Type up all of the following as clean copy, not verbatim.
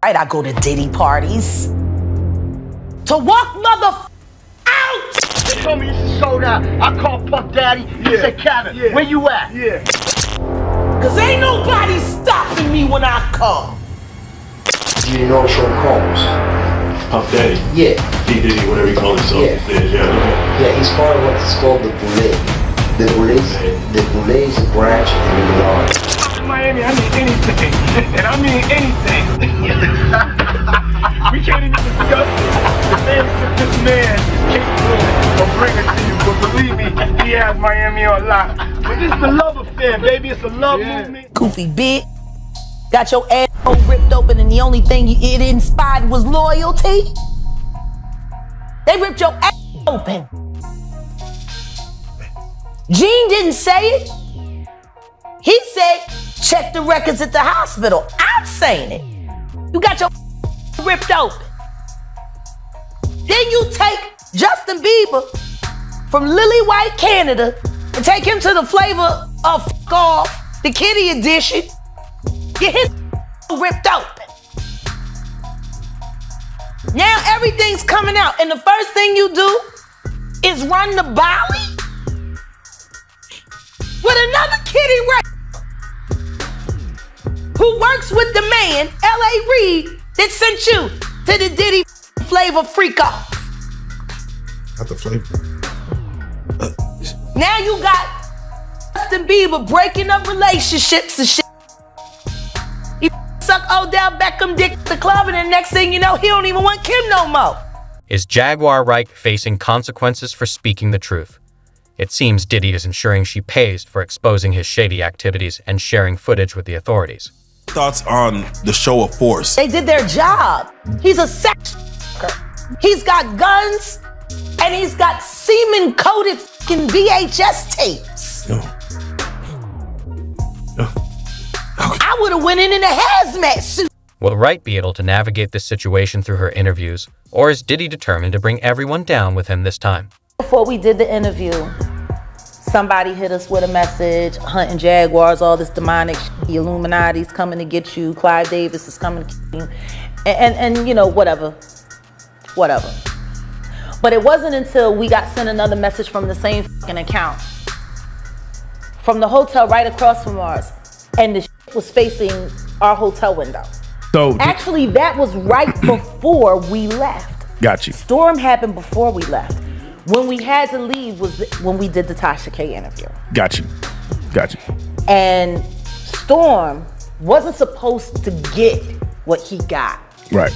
right, I go to Diddy parties. To walk out! They told me this is sold out. I called Puff Daddy. He said, Kevin, where you at? Yeah. Cause ain't nobody stopping me when I come. You know Sean Combs? Puff Daddy? Yeah. Diddy, whatever you call himself. Yeah, he's part of what's called the Boulay. The Boulay is a branch of the Illuminati. In Miami, I need anything. And I mean anything. We can't even discuss it. The man that this man is capable of bringing to you. But believe me, he has Miami on lock. But this is the love affair, baby. It's a love movement. Goofy bitch. Got your asshole ripped open and the only thing it inspired was loyalty? They ripped your ass open. Gene didn't say it. He said, check the records at the hospital. I'm saying it. You got your ripped open. Then you take Justin Bieber from Lily White, Canada, and take him to the flavor of F Off, the kiddie edition. Get his ripped open. Now everything's coming out, and the first thing you do is run the Bali with another kiddie who works with the man, L.A. Reid, that sent you to the Diddy flavor freak off. Not the flavor. Now you got Justin Bieber breaking up relationships and shit. He suck Odell Beckham dick at the club, and the next thing you know, he don't even want Kim no more. Is Jaguar Wright facing consequences for speaking the truth? It seems Diddy is ensuring she pays for exposing his shady activities and sharing footage with the authorities. Thoughts on the show of force? They did their job. He's a sex worker. He's got guns, and he's got semen-coated fucking VHS tapes. No. I would have went in a hazmat suit. Will Wright be able to navigate this situation through her interviews, or is Diddy determined to bring everyone down with him this time? Before we did the interview, somebody hit us with a message, hunting jaguars, all this demonic shit, the Illuminati's coming to get you, Clive Davis is coming to get you, and you know, whatever. But it wasn't until we got sent another message from the same fucking account, from the hotel right across from ours, and the shit was facing our hotel window. So actually, that was right before we left. Got you. Storm happened before we left. When we had to leave was when we did the Tasha K interview. Got you. And Storm wasn't supposed to get what he got. Right.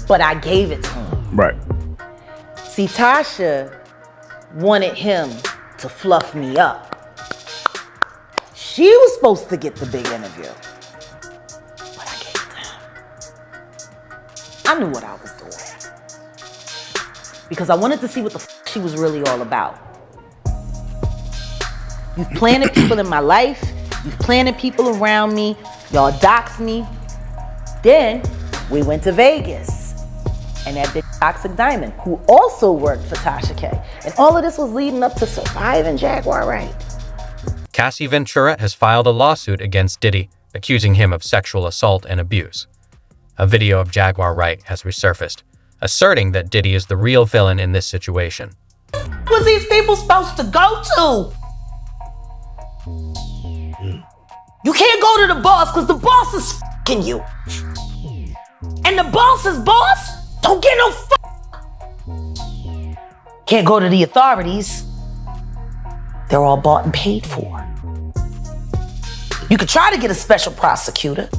But I gave it to him. Right. See, Tasha wanted him to fluff me up. She was supposed to get the big interview. But I gave it to him. I knew what I was doing. Because I wanted to see what the f she was really all about. You've planted people in my life. You've planted people around me. Y'all doxed me. Then we went to Vegas. And that big Toxic Diamond, who also worked for Tasha K. And all of this was leading up to surviving Jaguar Wright. Cassie Ventura has filed a lawsuit against Diddy, accusing him of sexual assault and abuse. A video of Jaguar Wright has resurfaced, asserting that Diddy is the real villain in this situation. What was these people supposed to go to? You can't go to the boss because the boss is f***ing you. And the boss's boss don't get no f***. Can't go to the authorities. They're all bought and paid for. You could try to get a special prosecutor,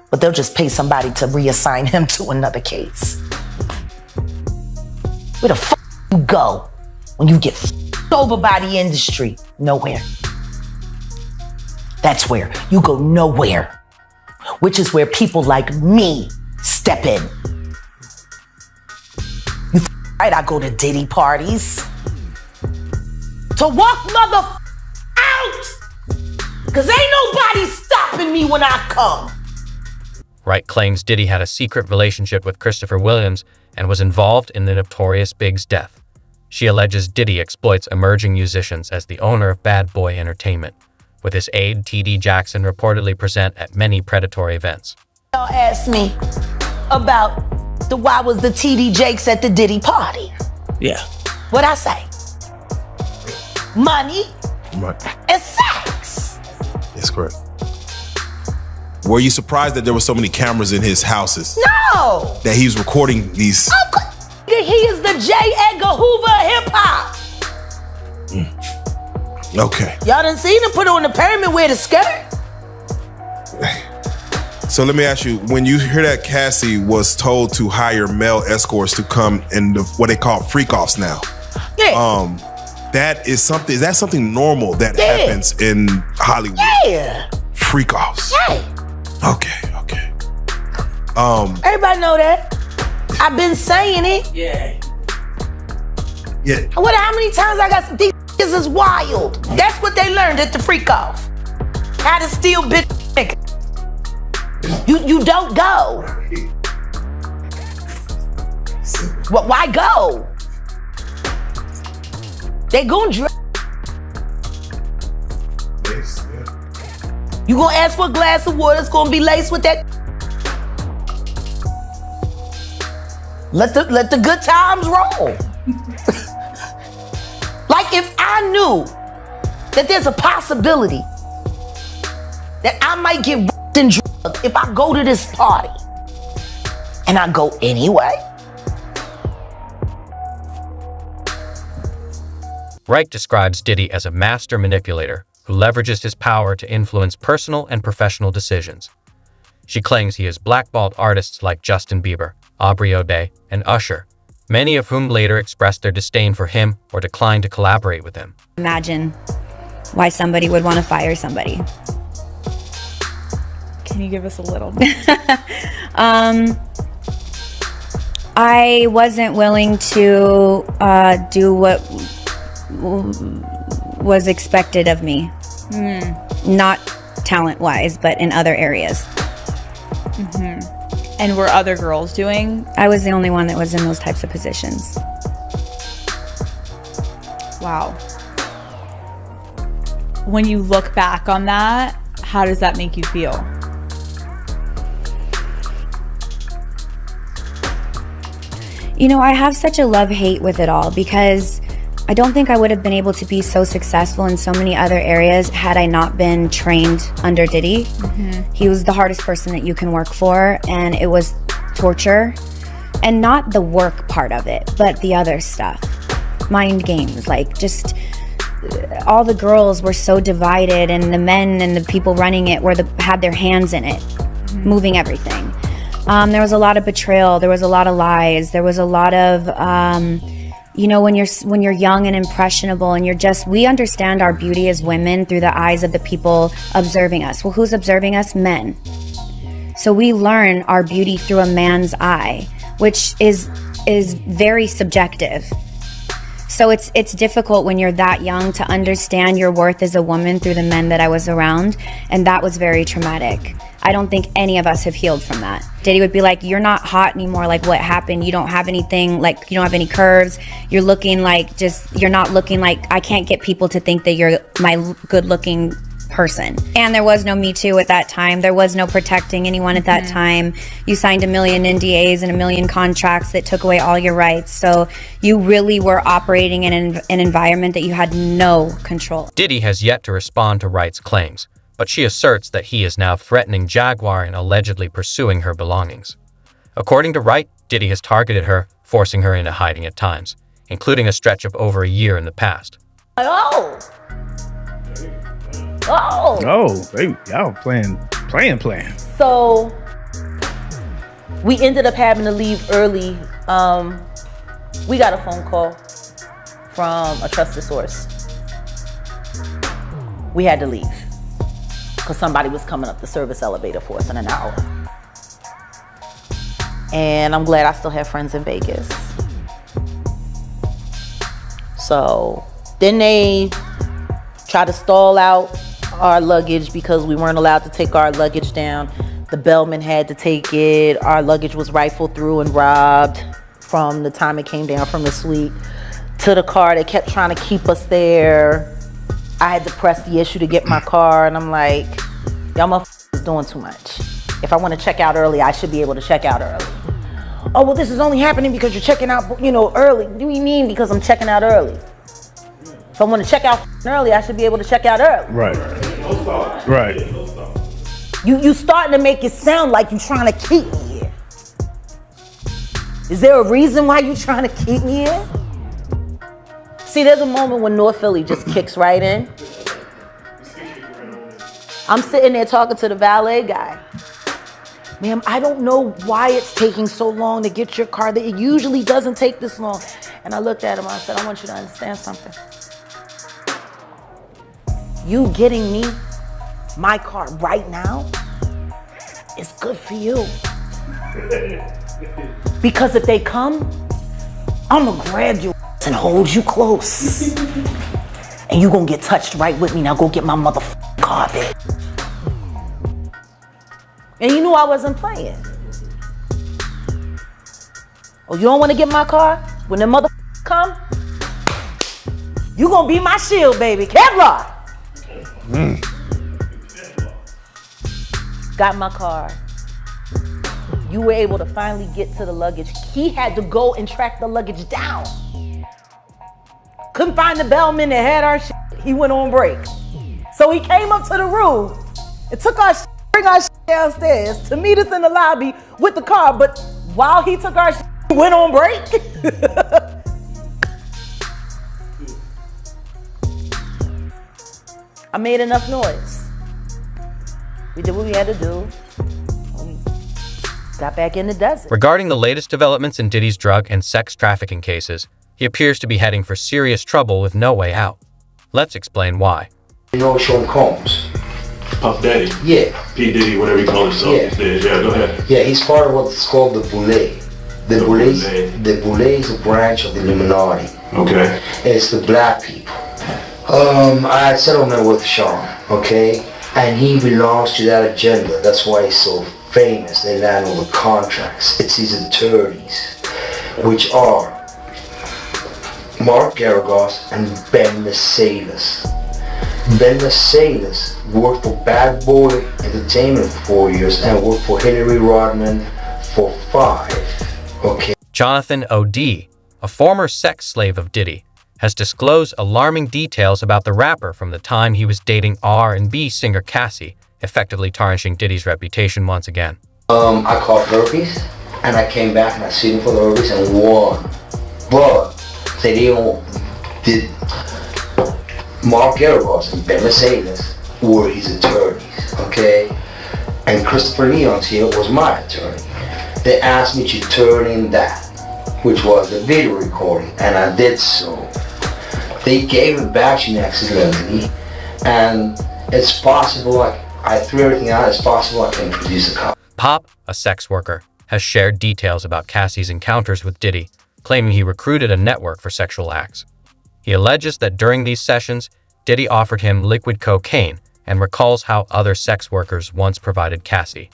but they'll just pay somebody to reassign him to another case. Where the fuck you go when you get f***ed over by the industry? Nowhere. That's where you go nowhere, which is where people like me step in. You right, I go to Diddy parties to walk out, cause ain't nobody stopping me when I come. Wright claims Diddy had a secret relationship with Christopher Williams and was involved in the notorious Big's death. She alleges Diddy exploits emerging musicians as the owner of Bad Boy Entertainment, with his aide T.D. Jackson reportedly present at many predatory events. Y'all asked me about why was the TD Jakes at the Diddy party. Yeah. What'd I say? Money Right. and sex. That's correct. Were you surprised that there were so many cameras in his houses? No. That he was recording these? Of course. He is the J. Edgar Hoover of hip hop. Okay. Y'all done seen him put on the pyramid with a skirt? So let me ask you, when you hear that Cassie was told to hire male escorts to come in what they call freak-offs now. Yeah. That is something, is that something normal that Yeah. happens in Hollywood? Yeah. Freak-offs. Hey. Okay. Everybody know that. I've been saying it. Yeah. I wonder how many times I got these is wild. That's what they learned at the freak off. How to steal bitch niggas. You don't go. Why go? They gon' You gonna ask for a glass of water, it's gonna be laced with that. Let the good times roll. Like if I knew that there's a possibility that I might get and drugged if I go to this party, and I go anyway. Wright describes Diddy as a master manipulator who leverages his power to influence personal and professional decisions. She claims he has blackballed artists like Justin Bieber, Aubrey O'Day, and Usher, many of whom later expressed their disdain for him or declined to collaborate with him. Imagine why somebody would want to fire somebody. Can you give us a little? I wasn't willing to do what was expected of me. Not talent-wise, but in other areas. And were other girls doing? I was the only one that was in those types of positions. Wow. When you look back on that, how does that make you feel? You know, I have such a love-hate with it all because I don't think I would have been able to be so successful in so many other areas had I not been trained under Diddy. He was the hardest person that you can work for, and it was torture. And not the work part of it, but the other stuff. Mind games, like just all the girls were so divided, and the men and the people running it had their hands in it, moving everything. There was a lot of betrayal. There was a lot of lies. There was a lot of, you know, when you're young and impressionable, and we understand our beauty as women through the eyes of the people observing us. Well, who's observing us? Men. So we learn our beauty through a man's eye, which is very subjective. So it's difficult when you're that young to understand your worth as a woman through the men that I was around, and that was very traumatic. I don't think any of us have healed from that. Diddy would be like, you're not hot anymore, like what happened? You don't have anything, like you don't have any curves. You're looking like you're not looking like, I can't get people to think that you're my good looking person. And there was no Me Too at that time. There was no protecting anyone at that time. You signed a million NDAs and a million contracts that took away all your rights. So you really were operating in an environment that you had no control. Diddy has yet to respond to Wright's claims, but she asserts that he is now threatening Jaguar and allegedly pursuing her belongings. According to Wright, Diddy has targeted her, forcing her into hiding at times, including a stretch of over a year in the past. Oh, baby, y'all playing. so we ended up having to leave early. We got a phone call from a trusted source. We had to leave because somebody was coming up the service elevator for us in an hour. And I'm glad I still have friends in Vegas. So then they tried to stall out our luggage because we weren't allowed to take our luggage down. The bellman had to take it. Our luggage was rifled through and robbed from the time it came down from the suite to the car. They kept trying to keep us there. I had to press the issue to get my car, and I'm like, y'all motherfuckers doing too much. If I want to check out early, I should be able to check out early. Oh, well, this is only happening because you're checking out, you know, early. What do you mean because I'm checking out early? If I want to check out early, I should be able to check out early. Right. Right. You starting to make it sound like you're trying to keep me here. Is there a reason why you're trying to keep me here? See, there's a moment when North Philly just kicks right in. I'm sitting there talking to the valet guy. Ma'am, I don't know why it's taking so long to get your car. It usually doesn't take this long. And I looked at him and I said, I want you to understand something. You getting me my car right now is good for you. Because if they come, I'm gonna grab you and hold you close. And you gonna get touched right with me. Now go get my motherfucking car, bitch. And you knew I wasn't playing. Oh, you don't wanna get my car? When the motherfuckers come, you gonna be my shield, baby. Kevlar! Got my car. You were able to finally get to the luggage. He had to go and track the luggage down. Couldn't find the bellman that had our shit. He went on break. So he came up to the room and took our shit, bring our shit downstairs to meet us in the lobby with the car. But while he took our shit, he went on break. I made enough noise. We did what we had to do. We got back in the desert. Regarding the latest developments in Diddy's drug and sex trafficking cases, he appears to be heading for serious trouble with no way out. Let's explain why. You know Sean Combs? Puff Daddy? Yeah. P. Diddy, whatever you call himself these days. Yeah, go ahead. Yeah, he's part of what's called the Boule. The Boule is a branch of the Illuminati. Okay. It's the black people. I had settlement with Sean, okay? And he belongs to that agenda. That's why he's so famous. They land all the contracts. It's his attorneys, which are Mark Garagos and Ben Mercedes. Ben Mercedes worked for Bad Boy Entertainment for 4 years and worked for Hillary Rodman for 5. Okay. Jonathan O.D., a former sex slave of Diddy, has disclosed alarming details about the rapper from the time he was dating R&B singer Cassie, effectively tarnishing Diddy's reputation once again. I caught herpes, and I came back and I sued him for the herpes and won. But they did Mark Garagos and Ben Mercedes were his attorneys, okay? And Christopher Leon's here was my attorney. They asked me to turn in that, which was the video recording, and I did so. They gave it back to me accidentally, and it's possible, I threw everything out, it's possible I can produce a copy. Pop, a sex worker, has shared details about Cassie's encounters with Diddy, claiming he recruited a network for sexual acts. He alleges that during these sessions, Diddy offered him liquid cocaine and recalls how other sex workers once provided Cassie.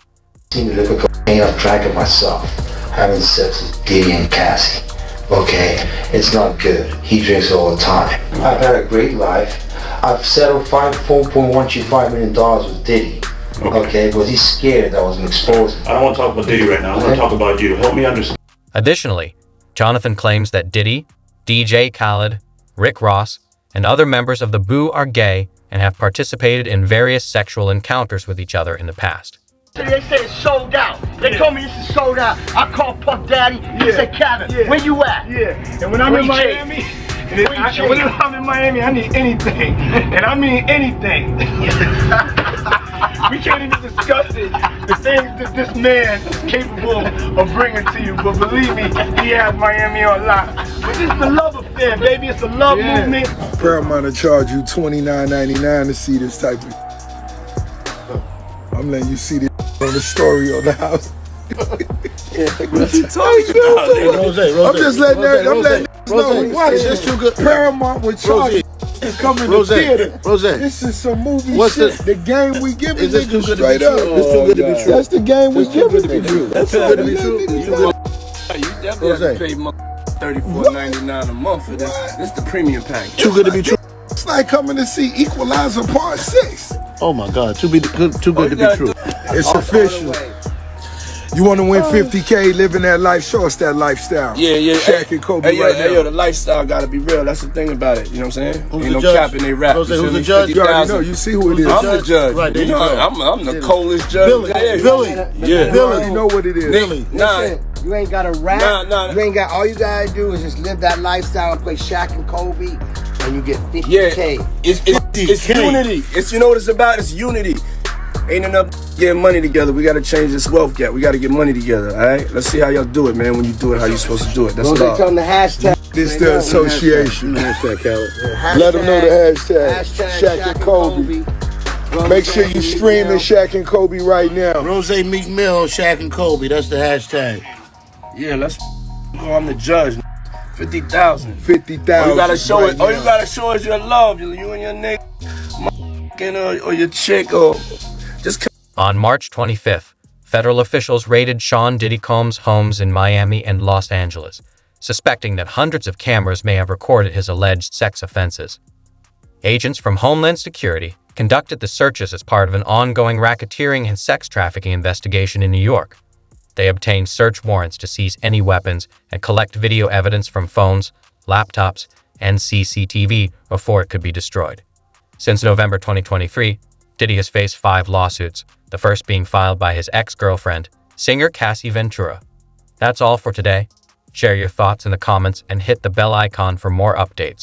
Seen the liquid cocaine, I've drank it myself, having sex with Diddy and Cassie. Okay, it's not good. He drinks all the time. I've had a great life. I've settled $4.125 million with Diddy. Okay, but he's scared that I was going to expose him. I don't want to talk about Diddy right now. I want to talk about you. Help me understand. Additionally, Jonathan claims that Diddy, DJ Khaled, Rick Ross, and other members of the Boo are gay and have participated in various sexual encounters with each other in the past. They say it's sold out. They told me this is sold out. I called Puff Daddy. He said, Kevin, where you at? Yeah. And when I'm in Miami, when I'm in Miami, I need anything. And I mean anything. We can't even discuss it. The things that this man is capable of bringing to you. But believe me, he has Miami on lock. But this is the love affair, baby. It's a love movement. Paramount will charge you $29.99 to see this type of. I'm letting you see this on the story on the house. What you talking about? Rose, I'm just letting that. I'm letting know. Watch Is this too good? Paramount with charge to come in the theater. Rose, this is some movie what's shit. The game we giving is this too good straight to be up. true? This too good to be true. That's the game we giving. That's too good to be true. You definitely have to pay $34.99 a month for this. This is the premium package. Too good to be true. It's like coming to see Equalizer Part 6. Oh my God, too good to be true. It's official. You want to win 50K, living that life, show us that lifestyle. Yeah. Shaq and Kobe hey, right now. Yo, the lifestyle gotta be real. That's the thing about it. You know what I'm saying? Who's Ain't the no judge? cap in they rap. Who's the judge? You already know. You see who it is. I'm the judge. Right, there you know, you go. I'm the coldest judge. Billy. Yeah. You already know what it is. Billy. Nah. You ain't got to rap. Nah. You ain't got. All you gotta do is just live that lifestyle and play Shaq and Kobe, and you get 50K. Yeah. It's unity. It's, you know what it's about? It's unity. Ain't enough getting money together. We gotta change this wealth gap. We gotta get money together. All right. Let's see how y'all do it, man. When you do it, how you supposed to do it. That's Don't all. they tell them the hashtag? This the association. Hashtag Khaled. Let them know the hashtag. Shaq and Kobe. Make sure you streaming Shaq and Kobe right now. Rose Meek Mill, Shaq and Kobe. That's the hashtag. Yeah, let's go. I'm the judge. 50,000. 50,000. All you gotta show right it. All now. you gotta show is your love. You and your nigga, or your chick, or just. On March 25th, federal officials raided Sean Diddy Combs' homes in Miami and Los Angeles, suspecting that hundreds of cameras may have recorded his alleged sex offenses. Agents from Homeland Security conducted the searches as part of an ongoing racketeering and sex trafficking investigation in New York. They obtained search warrants to seize any weapons and collect video evidence from phones, laptops, and CCTV before it could be destroyed. Since November 2023, Diddy has faced 5 lawsuits, the first being filed by his ex-girlfriend, singer Cassie Ventura. That's all for today. Share your thoughts in the comments and hit the bell icon for more updates.